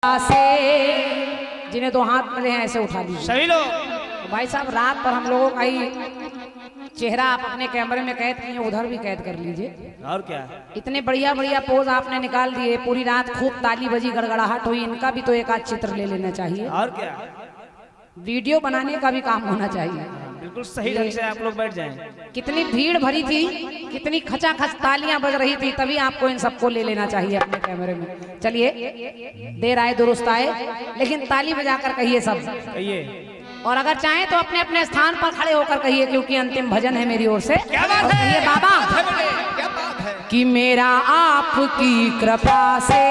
से जिन्हें दो हाथ मिले हैं ऐसे उठा लीजिए सभी लोग। तो भाई साहब रात पर हम लोगों का ही चेहरा आप अपने कैमरे में कैद किए, उधर भी कैद कर लीजिए। और क्या, इतने बढ़िया बढ़िया पोज आपने निकाल दिए, पूरी रात खूब ताली बजी गड़गड़ाहट हुई, इनका भी तो एक आध चित्र ले लेना चाहिए। और क्या, वीडियो बनाने का भी काम होना चाहिए। बिल्कुल सही ढंग से आप लोग बैठ जाएं। कितनी भीड़ भरी थी, कितनी खचाखच तालियां बज रही थी, तभी आपको इन सबको ले लेना चाहिए अपने कैमरे में। चलिए, देर आए दुरुस्त आए, लेकिन ताली बजाकर कहिए सब, कहिए। और अगर चाहें तो अपने अपने स्थान पर खड़े होकर कहिए, क्योंकि अंतिम भजन है मेरी ओर से। क्या बात है? कहिए बाबा, क्या बात है कि मेरा आपकी कृपा से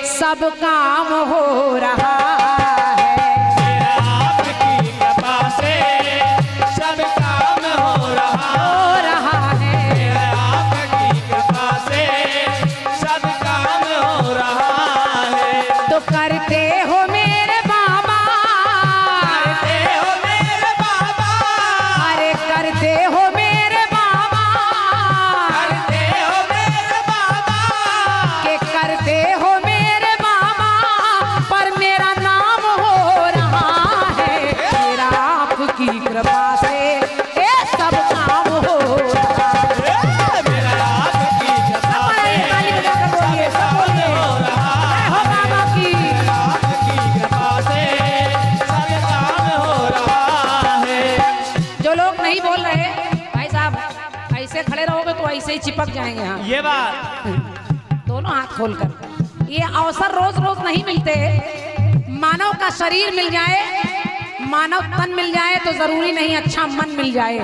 सब काम हो रहा है, मेरा आपकी कृपा से सब काम हो रहा है। मेरा आपकी कृपा से सब काम हो रहा है। तो करते हो मेरे बाबा, करते हो मेरे बाबा, अरे करते हो मेरे बाबा, करते हो मेरे बाबा, के करते हो मेरे बाबा, पर मेरा नाम हो रहा है। मेरा आपकी कृपा से ये सब काम हो रहा है। मेरा आपकी कृपा से ताली बजाकर बोलिए, सब बोलिए, हो रहा जय हो बाबा की। आपकी कृपा से सब काम हो रहा है। जो लोग नहीं बोल रहे भाई साहब, ऐसे खड़े रहोगे तो ऐसे ही चिपक जाएंगे। यहाँ ये बात, दोनों हाथ खोलकर, ये अवसर रोज रोज नहीं मिलते। मानव का शरीर मिल जाए, मानव तन मिल जाए तो जरूरी नहीं अच्छा मन मिल जाए,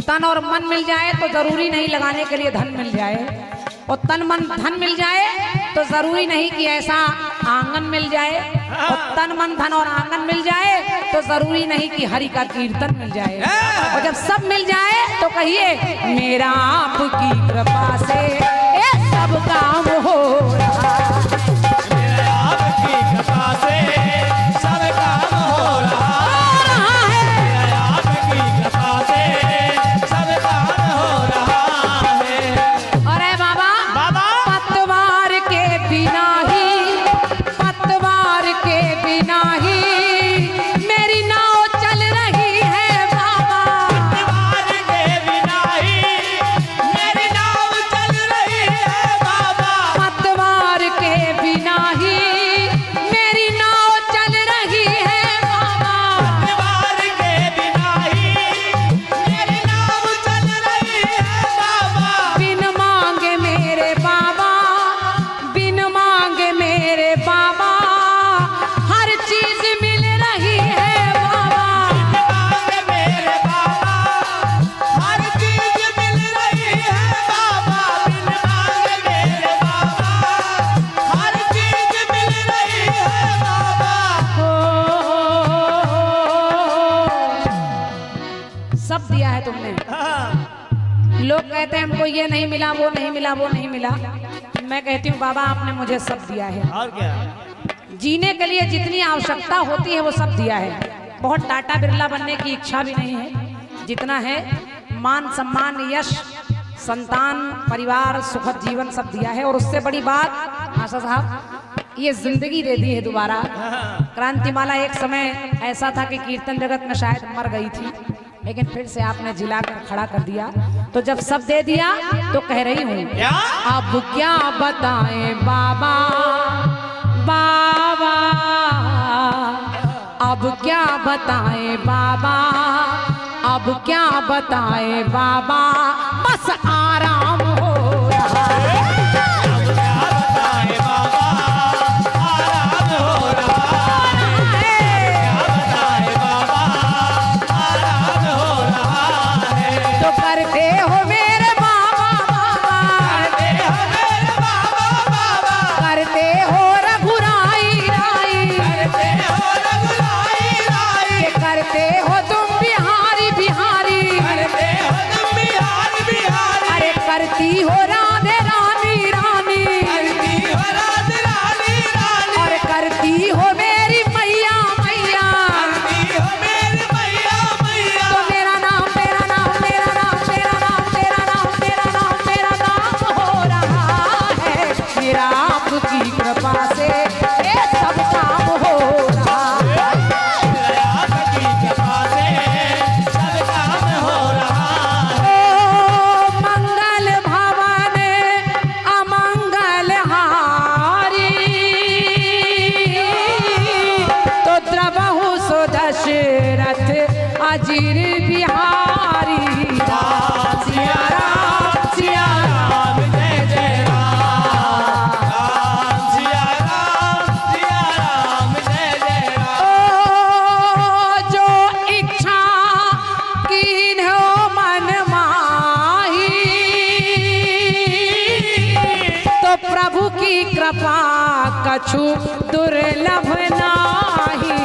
तन और मन मिल जाए तो जरूरी नहीं लगाने के लिए धन मिल जाए, और तन मन धन मिल जाए तो जरूरी नहीं कि ऐसा आंगन मिल जाए, और तन मन धन और आंगन मिल जाए तो जरूरी नहीं कि हरि का कीर्तन मिल जाए। और जब सब मिल जाए तो कहिए, मेरा आपकी कृपा से ये सब काम हो रहा है। मेरा आपकी कृपा से सब काम हो रहा है। मेरा आपकी कृपा से सब काम हो रहा है। अरे बाबा, बाबा, पतवार के बिना ही, पतवार के बिना ही मेरी नाव चल रही है बाबा। पतवार के बिना ही मेरी नाव चल रही है बाबा। पतवार के बिना ही मेरी नाव चल रही है बाबा। पतवार के बिना ही मेरी नाव चल रही है बाबा। बिन मांगे मेरे बाबा, बिन मांगे मेरे बाबा, हर चीज मिल रही है बाबा। मांगे मेरे बाबा, हर चीज मिल रही है बाबा। बिन मांगे मेरे बाबा, हर चीज मिल रही है बाबा। सब दिया है तुमने। लोग कहते हैं हमको ये नहीं मिला, वो नहीं मिला, वो नहीं मिला। मैं कहती हूँ बाबा, आपने मुझे सब दिया है। और क्या, जीने के लिए जितनी आवश्यकता होती है वो सब दिया है। बहुत टाटा बिरला बनने की इच्छा भी नहीं है, जितना है मान सम्मान यश संतान परिवार सुखद जीवन सब दिया है। और उससे बड़ी बात आशा साहब, ये जिंदगी दे दी है दोबारा। क्रांतिमाला एक समय ऐसा था कि कीर्तन जगत में शायद मर गई थी, लेकिन फिर से आपने जिला कर खड़ा कर दिया। तो जब सब दे दिया तो कह रही हूँ, क्या? अब क्या बताएं बाबा, बाबा अब क्या बताएं बाबा, अब क्या बताएं बाबा, बस आराम हो रहा है। अब क्या बताएं बाबा, आराम हो रहा है। क्या बताएं बाबा, आराम हो रहा है। तो करते हो मेरे बाबा बाबा, करते हो मेरे बाबा बाबा, करते हो रघुराई राई, करते हो रघुराई राई, के करते हो तुम बिहारी बिहारी, करते हो तुम बिहारी बिहारी। अरे करती अजीर बिहारी सिया राम जय जय राम सिया राम जय जय राम। ओ जो इच्छा कीन्हो मन माही तो प्रभु की कृपा कछु दुर्लभ नाही।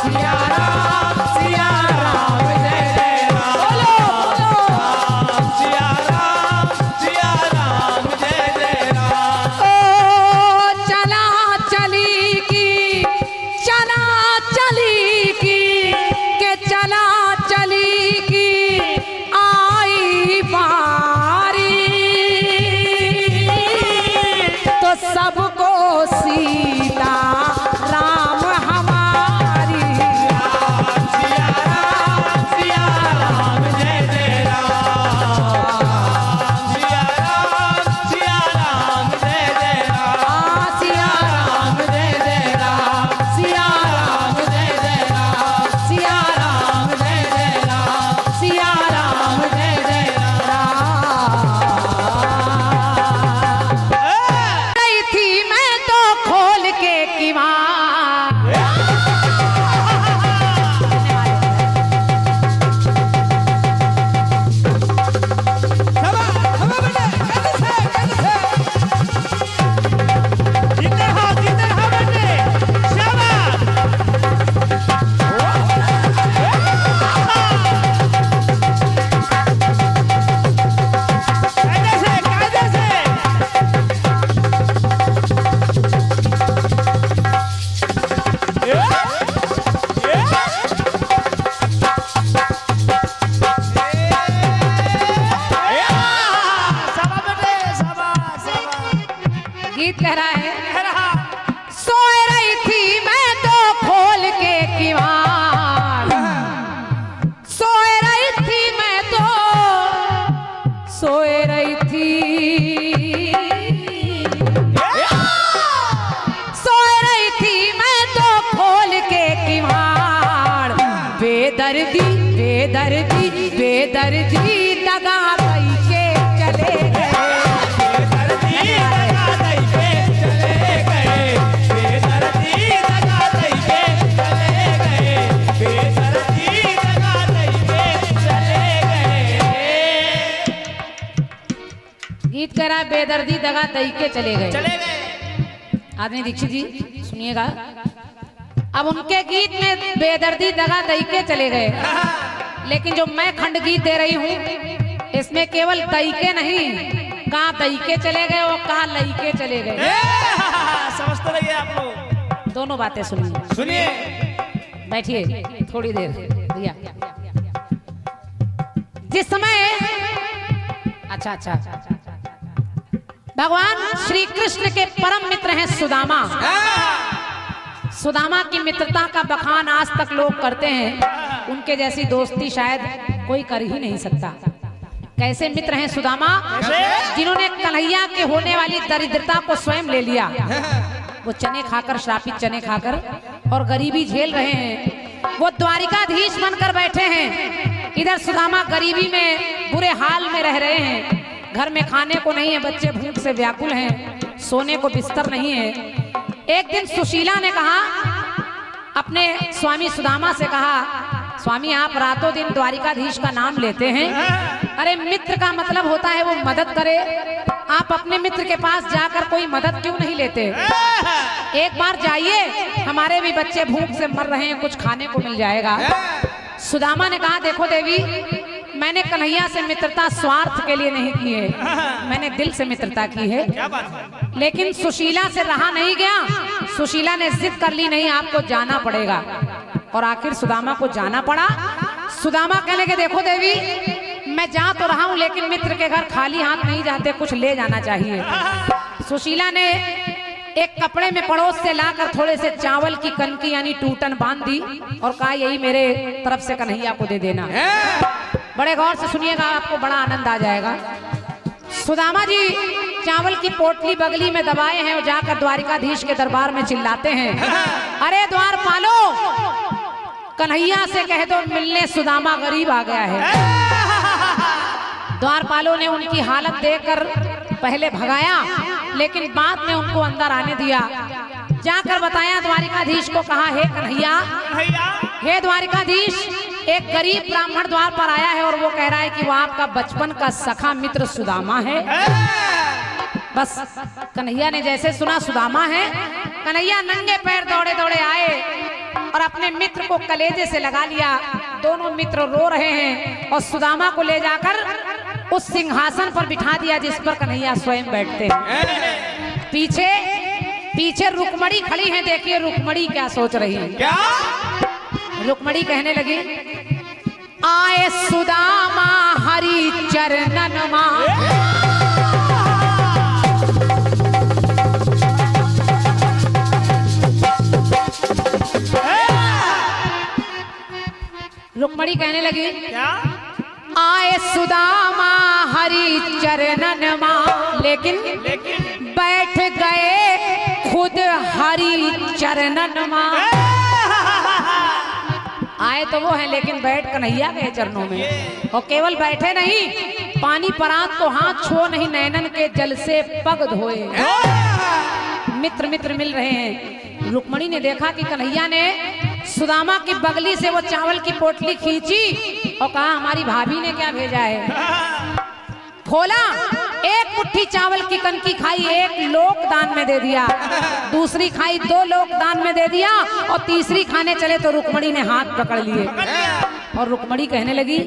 सिया राम जय जय राम। बोलो बोलो सिया राम जय जय राम। ओ चला चली की चला चली की के चला चली की आई बारी तो सबको सीता राम हमारी। सिया राम जय जय राम। सिया राम जय जय राम। सिया राम जय जय राम सिया राम जय जय राम सिया राम जय जय राम सिया राम जय जय राम। गई थी मैं तो खोल के किवाड़ गीत कह रहा है सोए रही थी मैं तो खोल के किवाड़ सोए रही थी मैं तो सोए रही थी सोए रही थी मैं तो खोल के किवाड़ बेदर्दी बेदर्दी बेदर्दी दगा दई के चले गए। गीत कह रहा है बेदर्दी दगा दई के चले गए। आदमी दीक्षित जी सुनिएगा, अब उनके गीत में बेदर्दी दगा दई के चले गए, लेकिन जो मैं खंड गीत दे रही हूँ इसमें केवल दई के नहीं, कहाँ दई के चले गए और कहाँ लई के चले गए। समझते रहिए आप लोग। दोनों बातें सुनिए। सुनिए। बैठिए थोड़ी देर भैया। जिस समय अच्छा अच्छा भगवान श्री कृष्ण के परम मित्र हैं सुदामा। सुदामा की मित्रता का बखान आज तक लोग करते हैं, उनके जैसी दोस्ती शायद कोई कर ही नहीं सकता। कैसे मित्र हैं सुदामा, जिन्होंने कन्हैया के होने वाली दरिद्रता को स्वयं ले लिया। वो चने खाकर, श्रापित चने खाकर और गरीबी झेल रहे हैं। वो द्वारिकाधीश बनकर बैठे हैं, इधर सुदामा गरीबी में बुरे हाल में रह रहे हैं। घर में खाने को नहीं है, बच्चे भूख से व्याकुल हैं, सोने को बिस्तर नहीं है। एक दिन सुशीला ने कहा, अपने स्वामी सुदामा से कहा, स्वामी आप रातों दिन द्वारिकाधीश का नाम लेते हैं, अरे मित्र का मतलब होता है वो मदद करे, आप अपने मित्र के पास जाकर कोई मदद क्यों नहीं लेते? एक बार जाइए, हमारे भी बच्चे भूख से मर रहे हैं, कुछ खाने को मिल जाएगा। सुदामा ने कहा, देखो देवी, मैंने कन्हैया से मित्रता स्वार्थ के लिए नहीं की है, मैंने दिल से मित्रता की है। लेकिन सुशीला से रहा नहीं गया, सुशीला ने जिद कर ली, नहीं आपको जाना पड़ेगा। और आखिर सुदामा को जाना पड़ा। सुदामा कहने के, देखो देवी, मैं जा तो रहा हूं, लेकिन मित्र के घर खाली हाथ नहीं जाते, कुछ ले जाना चाहिए। सुशीला ने एक कपड़े में पड़ोस से लाकर थोड़े से चावल की कनकी यानी टूटन बांध दी और कहा, यही मेरे तरफ से कन्हैया को दे देना। बड़े गौर से सुनिएगा, आपको बड़ा आनंद आ जाएगा। सुदामा जी चावल की पोटली बगली में दबाए हैं और जाकर द्वारिकाधीश के दरबार में चिल्लाते हैं, अरे द्वारपालो, कन्हैया से कह दो मिलने सुदामा गरीब आ गया है। द्वारपालों ने उनकी हालत देखकर पहले भगाया, लेकिन बाद में उनको अंदर आने दिया। जाकर बताया द्वारिकाधीश को, कहा हे कन्हैया, हे द्वारिकाधीश, एक गरीब ब्राह्मण द्वार पर आया है और वो कह रहा है कि वो आपका बचपन का सखा मित्र सुदामा है। बस कन्हैया ने जैसे सुना सुदामा है, कन्हैया नंगे पैर दौड़े दौड़े आए और अपने मित्र को कलेजे से लगा लिया। दोनों मित्र रो रहे हैं और सुदामा को ले जाकर उस सिंहासन पर बिठा दिया जिस पर कन्हैया स्वयं बैठते हैं। पीछे पीछे रुक्मणी खड़ी है। देखिए रुक्मणी क्या सोच रही है। क्या? रुक्मणी कहने लगी, आए सुदामा हरि चरणन मां, रुक्मणी कहने लगी, क्या? आए सुदामा हरि चरणन मां, लेकिन बैठ गए खुद हरि चरणन मां। आए तो वो है लेकिन बैठ कन्हैया गए चरणों में। और केवल बैठे नहीं, पानी परात को हाथ छुओ नहीं, नैनन के जल से पग धोए। मित्र मित्र मिल रहे हैं। रुक्मणी ने देखा कि कन्हैया ने सुदामा की बगली से वो चावल की पोटली खींची और कहा हमारी भाभी ने क्या भेजा है। खोला, एक मुट्ठी चावल की कनकी खाई, एक लोक दान में दे दिया, दूसरी खाई, 2 लोक दान में दे दिया, और तीसरी खाने चले तो रुक्मणी ने हाथ पकड़ लिए। और रुक्मणी कहने लगी,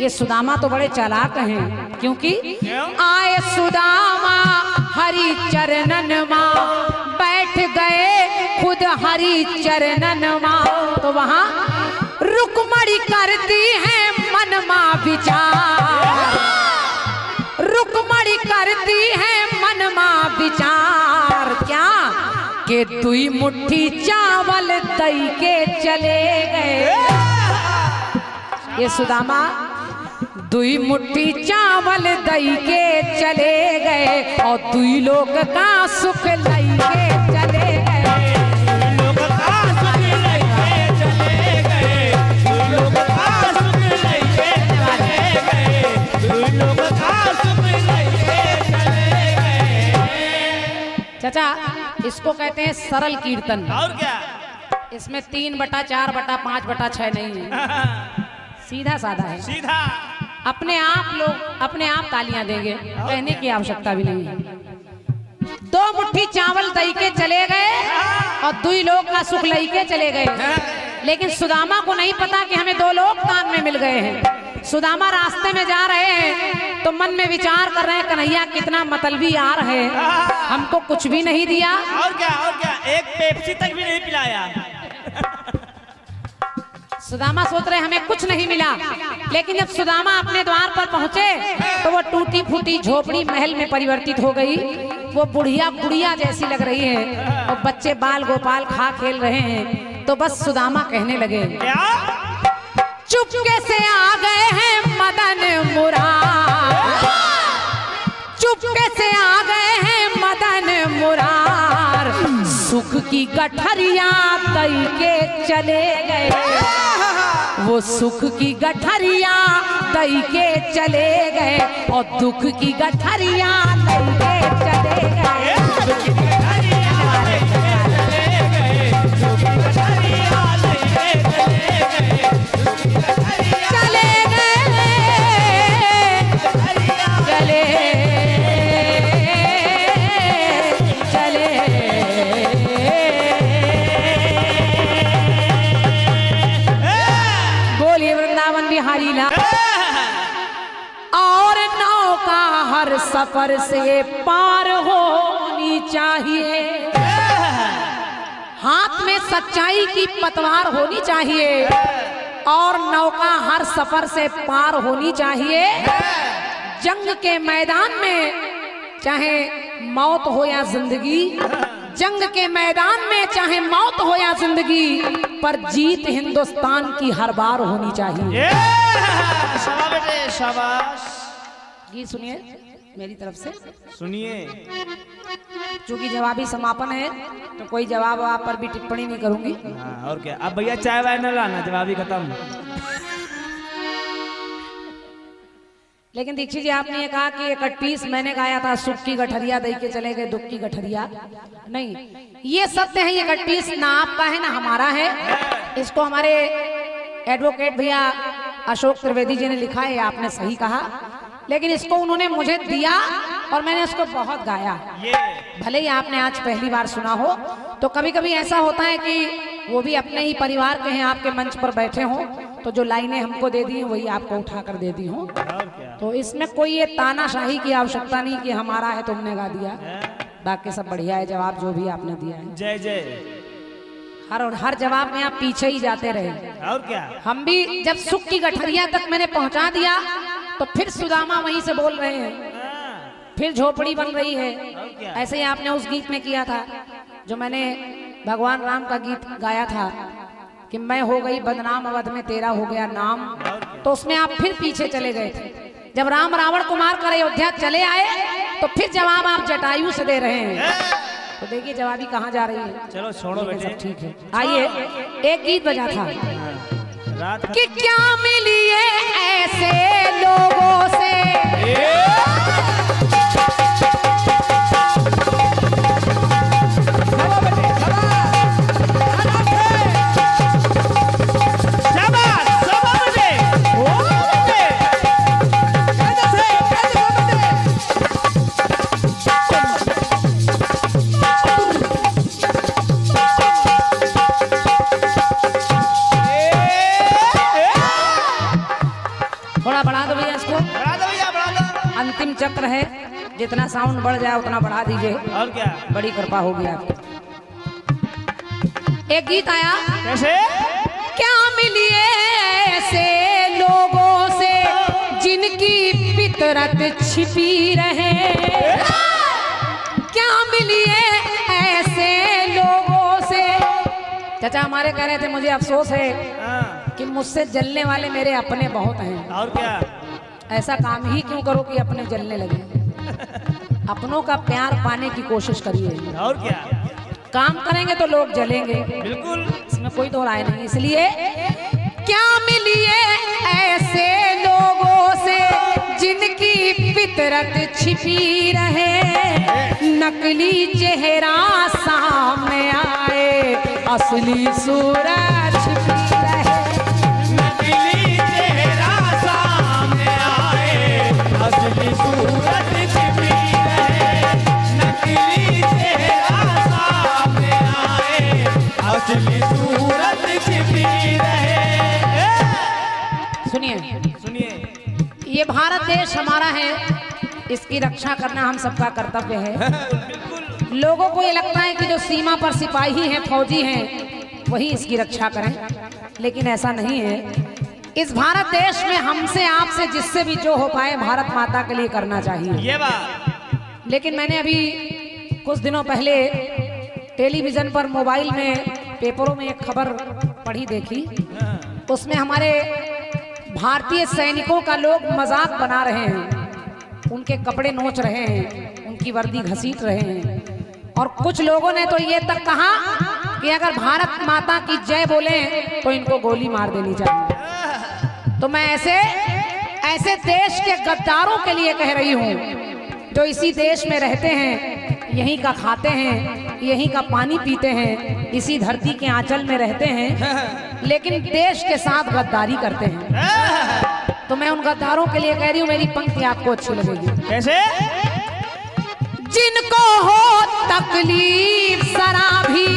ये सुदामा तो बड़े चालाक हैं, क्योंकि आए सुदामा हरि चरणन मां, बैठ गए खुद हरि चरणन मां। तो वहां रुक्मणी करती है मन मां विचार, रुक्मणी करती है मन मां विचार। क्या के 2 मुट्ठी चावल दई के चले गए। ये सुदामा 2 मुट्ठी चावल दई के चले गए और 2 लोग का सुख लई के चले गए। चाचा, इसको कहते हैं सरल कीर्तन। और क्या? इसमें 3/4/5/6 नहीं है, सीधा साधा है। सीधा अपने आप लोग अपने आप तालियां देंगे, कहने की आवश्यकता भी नहीं है। 2 मुट्ठी चावल दई के चले गए और 2 लोग का सुख लई के चले गए। लेकिन सुदामा को नहीं पता कि हमें 2 लोग दान में मिल गए हैं। सुदामा रास्ते में जा रहे हैं तो मन में विचार कर रहे हैं, कन्हैया कितना मतलबी आ रहे हैं, हमको कुछ भी नहीं दिया। और क्या? और क्या? एक पेप्सी तक भी नहीं पिलाया। सुदामा सोच रहे हमें कुछ नहीं मिला। लेकिन जब सुदामा अपने द्वार पर पहुंचे तो वो टूटी फूटी झोपड़ी महल में परिवर्तित हो गई। वो बुढ़िया बुढ़िया जैसी लग रही है और बच्चे बाल गोपाल खा खेल रहे हैं। तो बस सुदामा कहने लगे, क्या? चुपके से आ गए हैं मदन मुरार, चुपके से आ गए हैं मदन मुरार, सुख की गठरिया दई के चले गए। वो सुख की गठरिया दई के चले गए और दुख की गठरिया दई के चले गए। और नौका हर सफर से पार होनी चाहिए, हाथ में सच्चाई की पतवार होनी चाहिए और नौका हर सफर से पार होनी चाहिए। जंग के मैदान में चाहे मौत हो या जिंदगी, जंग के मैदान में चाहे मौत हो या जिंदगी, पर जीत हिंदुस्तान की हर बार होनी चाहिए। शाबाश बेटे, शाबाश। गीत सुनिए मेरी तरफ से। सुनिए। चूंकि जवाबी समापन है तो कोई जवाब आप पर भी टिप्पणी नहीं करूंगी। हाँ, और क्या। अब भैया चाय वाय न लाना, जवाबी खत्म। लेकिन दीक्षित जी आपने ये कहा कि 31 मैंने गाया था सुख की गठरिया दे के चले गए दुख की गठरिया। नहीं, ये सत्य है, ये 31 ना आपका है ना हमारा है। इसको हमारे एडवोकेट भैया अशोक त्रिवेदी जी ने लिखा है, आपने सही कहा। लेकिन इसको उन्होंने मुझे दिया और मैंने उसको बहुत गाया। भले ही आपने आज पहली बार सुना हो, तो कभी कभी ऐसा होता है कि वो भी अपने ही परिवार के हैं, आपके मंच पर बैठे हों, तो जो लाइनें हमको दे दी हैं वही आपको उठा कर दे दी हूँ। तो इसमें कोई ये तानाशाही की आवश्यकता नहीं कि हमारा है तुमने गा दिया। बाकी सब बढ़िया है, जवाब जो भी आपने दिया है। जय जय। हर जवाब में आप पीछे ही जाते रहे। और क्या। हम भी जब सुख की गठरिया तक मैंने पहुंचा दिया तो फिर सुदामा वहीं से बोल रहे हैं, फिर झोपड़ी बन रही है। ऐसे ही आपने उस गीत में किया था जो मैंने भगवान राम का गीत गाया था कि मैं हो गई बदनाम अवध में तेरा हो गया नाम, तो उसमें आप फिर पीछे चले गए थे। जब राम रावण को मार कर अयोध्या चले आए तो फिर जवाब आप जटायु से दे रहे हैं। तो देखिए जवाबी कहाँ जा रही है। चलो छोड़ो बेटे, ठीक है। आइए, एक गीत बजा था रात कि क्या मिली ऐसे लोगों से अंतिम चक्र है, जितना साउंड बढ़ जाए उतना बढ़ा दीजिए। और क्या, बड़ी कृपा होगी आपको। एक गीत आया कैसे, क्या मिली ऐसे लोगों से जिनकी फितरत छिपी रहे, क्या मिली ऐसे लोगों से। चाचा हमारे कह रहे थे मुझे अफसोस है कि मुझसे जलने वाले मेरे अपने बहुत हैं। और क्या, ऐसा काम ही क्यों करो कि अपने जलने लगे। अपनों का प्यार पाने की कोशिश करिए। और क्या, काम करेंगे तो लोग जलेंगे, बिल्कुल, इसमें कोई दो राय नहीं। इसलिए क्या मिली ऐसे लोगों से जिनकी फितरत छिपी रहे, नकली चेहरा सामने आए असली सूरत छिपी रहे। नकली चेहरा सामने आए असली सूरत छिपी रहे, नकली चेहरा सामने आए असली सूरत छिपी रहे। सुनिए सुनिए, ये भारत देश हमारा है, इसकी रक्षा करना हम सबका कर्तव्य है। लोगों को ये लगता है कि जो सीमा पर सिपाही हैं, फौजी हैं, वही इसकी रक्षा करें, लेकिन ऐसा नहीं है। इस भारत देश में हमसे आपसे जिससे भी जो हो पाए भारत माता के लिए करना चाहिए, ये बात। लेकिन मैंने अभी कुछ दिनों पहले टेलीविजन पर, मोबाइल में, पेपरों में एक खबर पढ़ी देखी। उसमें हमारे भारतीय सैनिकों का लोग मजाक बना रहे हैं, उनके कपड़े नोच रहे हैं, उनकी वर्दी घसीट रहे हैं, और कुछ लोगों ने तो ये तक कहा कि अगर भारत माता की जय बोले तो इनको गोली मार देनी चाहिए। तो मैं ऐसे देश के गद्दारों के लिए कह रही हूँ जो इसी देश में रहते हैं, यहीं का खाते हैं, यहीं का पानी पीते हैं, इसी धरती के आंचल में रहते हैं, लेकिन देश के साथ गद्दारी करते हैं। तो मैं उन गद्दारों के लिए कह रही हूँ, मेरी पंक्ति आपको अच्छी लगेगी। कैसे, जिनको हो तकलीफ जरा भी,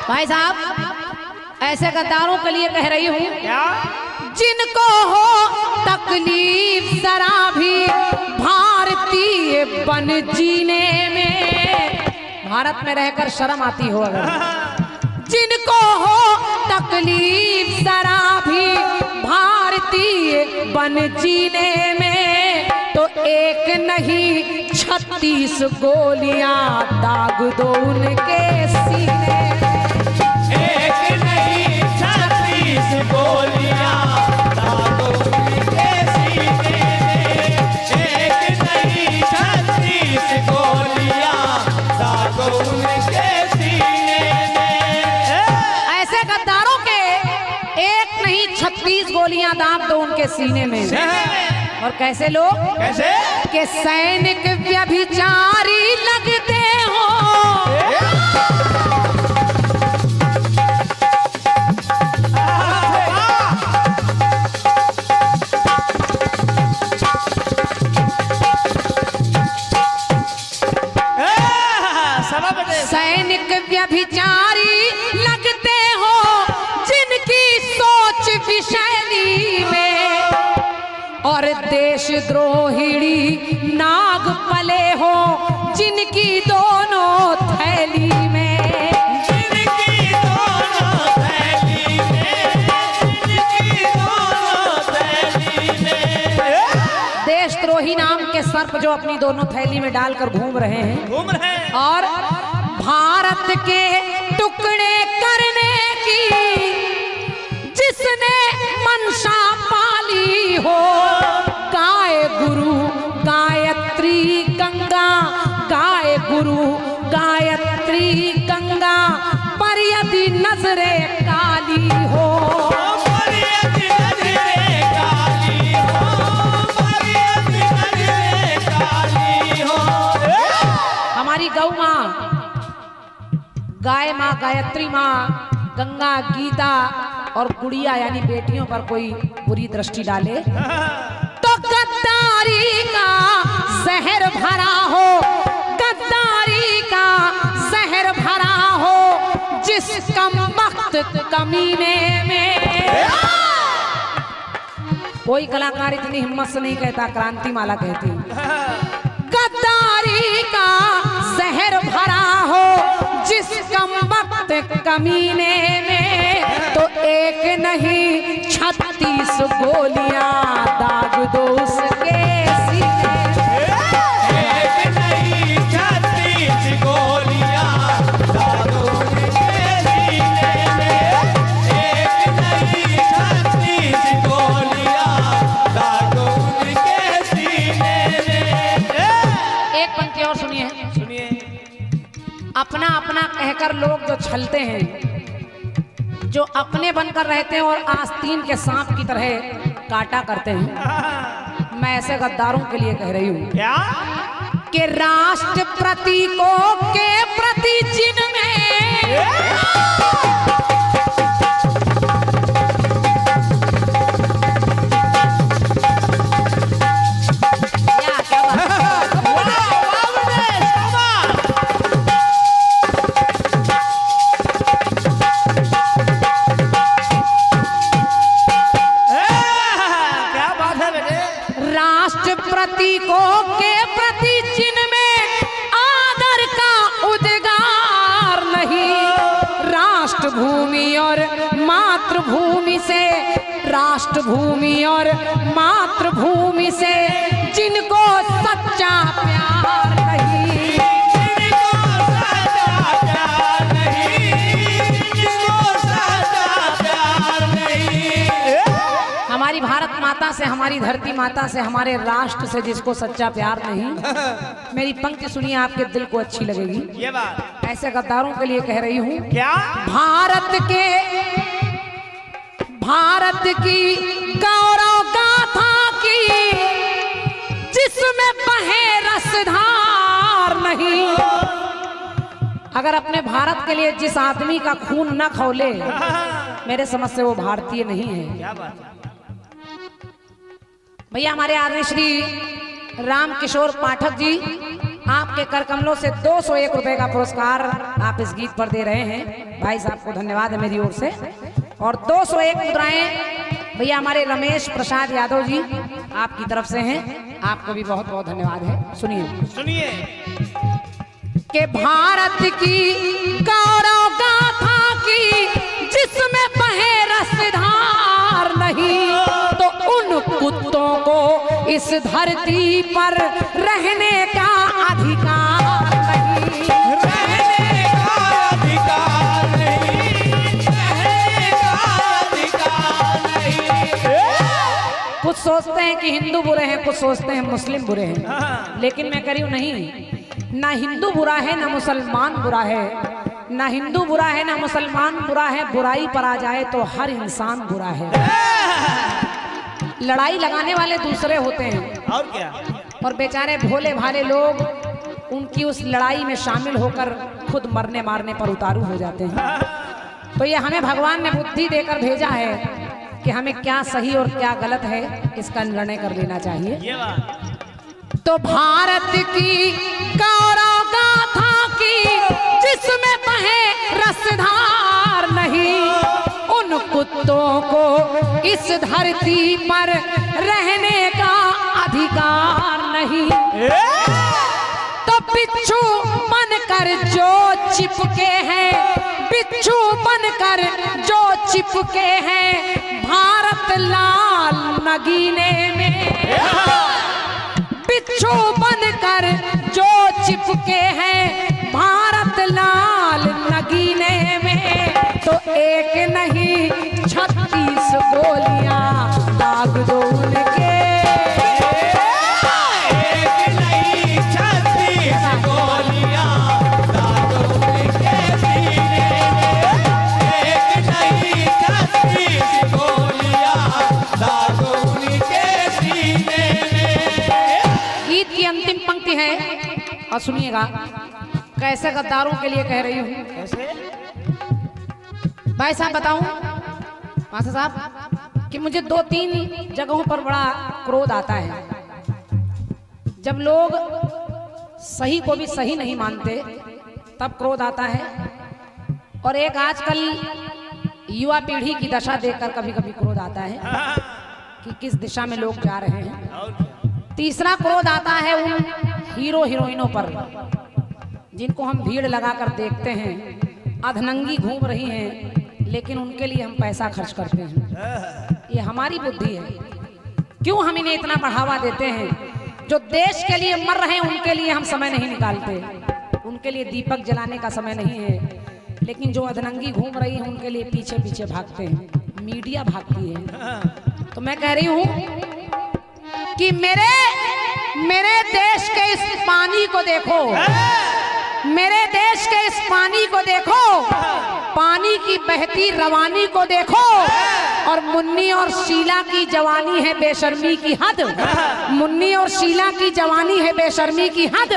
भाई साहब ऐसे गद्दारों के लिए कह रही हूँ, जिनको हो तकलीफ जरा भी भारतीय बन जीने में, भारत में रहकर शर्म आती हो अगर, जिनको हो तकलीफ जरा भी भारतीय भारतीय बन जीने में तो एक नहीं 36 गोलियां दाग दो उनके सीने में। एक नहीं 36 गोलियां दागो उनके सीने में। एक नहीं 36 गोलियां दागो उनके सीने में। ऐसे गद्दारों के एक नहीं 36 गोलियां दाग दो उनके सीने में। और कैसे लोग? कैसे? के सैनिक व्यभिचारी लगते हो। सैनिक व्यभिचारी लगते हो जिनकी सोच विषैली में और देशद्रोहिणी नाग पले हो जिनकी दोनों थैली में। जिनकी दोनों थैली में। जिनकी दोनों थैली में। देशद्रोही नाम के सर्प जो अपनी दोनों थैली में डालकर घूम रहे हैं घूम रहे हैं। और भारत के टुकड़े करने की जिसने मंशा पाली हो गाय गुरु गायत्री गंगा गाय गुरु गायत्री गंगा पर यदि नजरे काली हो। पर यदि नजरे काली हो। पर यदि नजरे काली हो। हमारी गौ माँ गाय माँ गायत्री माँ गंगा गीता और गुड़िया यानी बेटियों पर कोई बुरी दृष्टि डाले तो गद्दारी का जहर भरा हो। गद्दारी का जहर भरा हो जिस कमबख्त कमीने में। कोई कलाकार इतनी हिम्मत से नहीं कहता, क्रांति माला कहती। गद्दारी का जहर भरा हो जिस कमबख्त कमीने में तो एक नहीं 36 गोलियां दाग दो उसके सीने में। एक नहीं 36 गोलियां दागो उनके सीने में। एक नहीं 36 गोलियां दागो उनके सीने में। एक पंक्ति और सुनिए। सुनिए। अपना अपना कहकर लोग जो छलते हैं, जो अपने बनकर रहते हैं और आस्तीन के सांप की तरह काटा करते हैं, मैं ऐसे गद्दारों के लिए कह रही हूँ क्या? कि राष्ट्र प्रतीकों के प्रति जिनमें क्या बात? क्या बात है बेटे? राष्ट्र प्रतीकों के प्रति जिनमें आदर का उद्गार नहीं। राष्ट्र भूमि और मातृभूमि से, राष्ट्र भूमि और मातृभूमि से जिनको सच्चा प्यार नहीं। जिनको सच्चा प्यार नहीं। जिनको सच्चा प्यार नहीं। हमारी भारत माता से, हमारी धरती माता से, हमारे राष्ट्र से जिसको सच्चा प्यार नहीं, मेरी पंक्ति सुनिए, आपके दिल को अच्छी लगेगी। ये बात ऐसे गद्दारों के लिए कह रही हूँ। क्या? भारत की गौरव गाथा की जिसमें बहे रसधार नहीं। अगर अपने भारत के लिए जिस आदमी का खून न खौले, मेरे समझ से वो भारतीय नहीं है। क्या बात है? भैया हमारे आदरणीय श्री राम किशोर पाठक जी आपके कर कमलों से 201 रुपए का पुरस्कार आप इस गीत पर दे रहे हैं। भाई साहब को धन्यवाद है मेरी ओर से। और 201 मुद्राएं भैया हमारे रमेश प्रसाद यादव जी आपकी तरफ से हैं। आपको भी बहुत बहुत धन्यवाद है। सुनिए सुनिए। कि भारत की गौरव गाथा की जिसमें बहे रसधार नहीं तो धरती पर रहने का अधिकार नहीं। रहने का अधिकार नहीं, रहने का अधिकार नहीं। कुछ सोचते हैं कि हिंदू बुरे हैं, कुछ सोचते हैं मुस्लिम बुरे हैं, लेकिन मैं कह रही हूं नहीं, ना हिंदू बुरा है ना मुसलमान बुरा है, ना हिंदू बुरा है ना मुसलमान बुरा है। बुराई पर आ जाए तो हर इंसान बुरा है। लड़ाई लगाने वाले दूसरे होते हैं और क्या, और बेचारे भोले भाले लोग उनकी उस लड़ाई में शामिल होकर खुद मरने मारने पर उतारू हो जाते हैं। तो ये हमें भगवान ने बुद्धि देकर भेजा है कि हमें क्या सही और क्या गलत है इसका निर्णय कर लेना चाहिए। ये बात। तो भारत की गौरव गाथा की जिसमें बहे रसधार नहीं, उन कुत्तों को इस धरती पर रहने का अधिकार नहीं। तो बिच्छू बनकर जो चिपके हैं, बिच्छू बनकर जो चिपके हैं भारत लाल नगीने में, बिच्छू बनकर जो चिपके हैं भारत लाल नगीने में, तो एक नहीं 36 गोलियां दाग दो उनके। एक नहीं 36 गोलियां दाग दो उनके सीने में, एक नहीं 36 गोलियां दाग दो उनके सीने में। गीत की अंतिम पंक्ति है और सुनिएगा, कैसे गद्दारों के लिए कह रही हूँ। कैसे? भाई साहब बताऊं मास्टर साहब कि मुझे 2-3 जगहों पर बड़ा क्रोध आता है। जब लोग सही को भी सही नहीं मानते तब क्रोध आता है, और एक आजकल युवा पीढ़ी की दशा देखकर कभी कभी क्रोध आता है कि किस दिशा में लोग जा रहे हैं। और क्या? तीसरा क्रोध आता है उन हीरो हीरोइनों पर जिनको हम भीड़ लगाकर देखते हैं, अधनंगी घूम रही हैं, लेकिन उनके लिए हम पैसा खर्च करते हैं। ये हमारी बुद्धि है। क्यों हम इन्हें इतना बढ़ावा देते हैं? जो देश के लिए मर रहे हैं उनके लिए हम समय नहीं निकालते, उनके लिए दीपक जलाने का समय नहीं है। लेकिन जो अधनंगी घूम रही है उनके लिए पीछे पीछे भागते हैं, मीडिया भागती है। तो मैं कह रही हूं कि मेरे देश के इस पानी को देखो, मेरे देश के इस पानी को देखो, पानी की बहती रवानी को देखो, और मुन्नी और शीला की जवानी है बेशर्मी की हद। मुन्नी और शीला की जवानी है बेशर्मी की हद।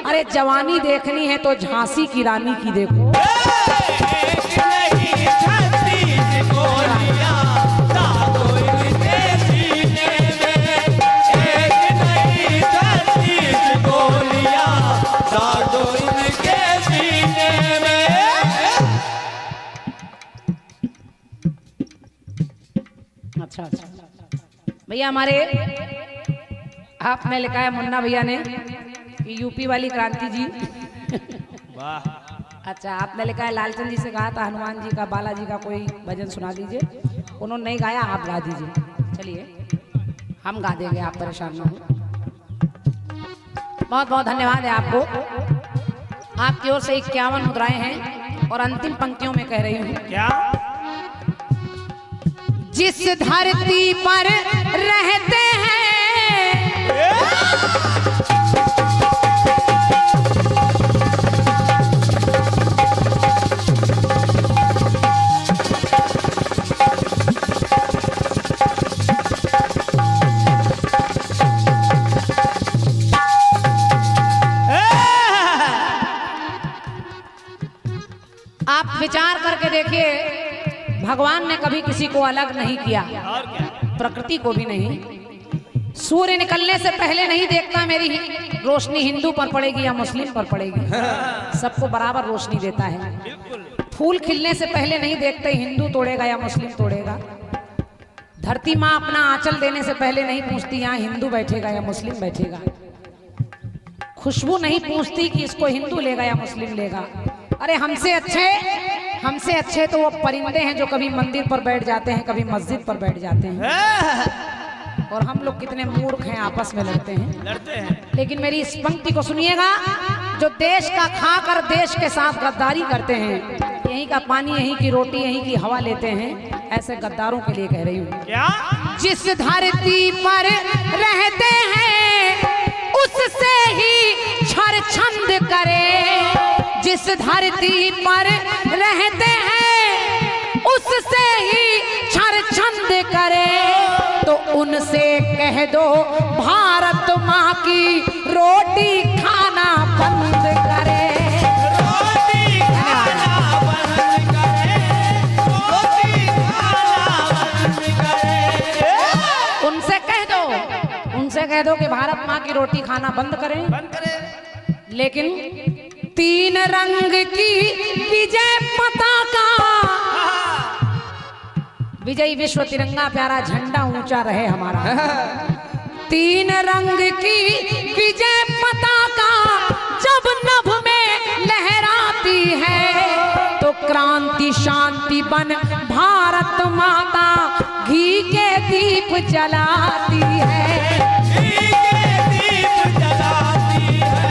अरे जवानी देखनी है तो झांसी की रानी की देखो। एक नहीं 36 गोलियां दाग दो उनके सीने में, एक नहीं 36 गोलियां दाग दो उनके सीने में। अच्छा भैया, हमारे आपने लिखा है मुन्ना भैया ने कि यूपी वाली क्रांति जी। वाह। अच्छा, आपने लिखा है लालचंद जी से कहा था हनुमान जी का, बालाजी का कोई भजन सुना दीजिए। उन्होंने नहीं गाया, आप गा दीजिए। चलिए हम गा देंगे, आप परेशान ना हो। बहुत बहुत धन्यवाद है आपको। आपकी ओर से 51 मुद्राएं हैं और अंतिम पंक्तियों में कह रही हूँ, क्या? जिस धरती पर रहते हैं आप विचार करके देखिए, भगवान ने कभी किसी को अलग नहीं किया, और क्या? प्रकृति को भी नहीं। सूर्य निकलने से पहले नहीं देखता मेरी रोशनी हिंदू पर पड़ेगी या मुस्लिम पर पड़ेगी, सबको बराबर रोशनी देता है। बिल्कुल। फूल खिलने से पहले नहीं देखते हिंदू तोड़ेगा या मुस्लिम तोड़ेगा। धरती माँ अपना आंचल देने से पहले नहीं पूछती यहाँ हिंदू बैठेगा या मुस्लिम बैठेगा। खुशबू नहीं पूछती कि इसको हिंदू लेगा या मुस्लिम लेगा। अरे हमसे अच्छे तो वो परिंदे हैं जो कभी मंदिर पर बैठ जाते हैं, कभी मस्जिद पर बैठ जाते हैं। और हम लोग कितने मूर्ख हैं, आपस में लड़ते हैं। लड़ते हैं। लेकिन मेरी इस पंक्ति को सुनिएगा, जो देश का खाकर देश के साथ गद्दारी करते हैं, यहीं का पानी यहीं की रोटी यहीं की हवा लेते हैं, ऐसे गद्दारों के लिए कह रही हूँ। क्या? जिस धरती पर रहते हैं उससे ही छरछंद करे, जिस धरती पर रहते हैं उससे ही छरछंद करे, तो उनसे कह दो भारत माँ की रोटी खाना बंद करे। रोटी खाना बंद करे, रोटी खाना बंद करे। उनसे कह दो कि भारत माँ की रोटी खाना बंद करें। बंद करे। लेकिन 3 रंग की विजय पताका, विजयी विश्व तिरंगा प्यारा झंडा ऊंचा रहे हमारा। 3 रंग की विजय पताका जब नभ में लहराती है, तो क्रांति शांति बन भारत माता घी के दीप जलाती है। घी के दीप जलाती है,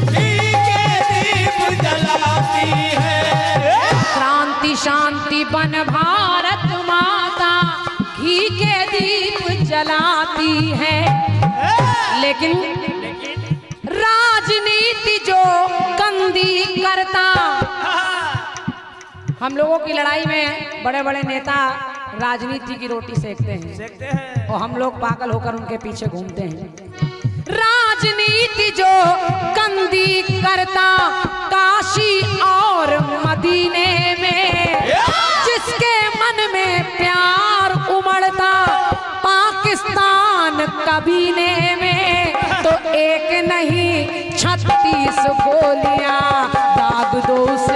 घी के दीप जलाती है। क्रांति शांति बन भारत माता घी के दीप जलाती है। लेकिन राजनीति जो गंदी करता, हम लोगों की लड़ाई में बड़े बड़े नेता राजनीति की रोटी सेकते हैं, देखते हैं। और हम लोग पागल होकर उनके पीछे घूमते हैं। राजनीति जो गंदी करता, काशी और मदीने में जिसके मन में प्यार उमड़ता, पाकिस्तान कबीने में, तो एक नहीं 36 गोलियां दाग दो उस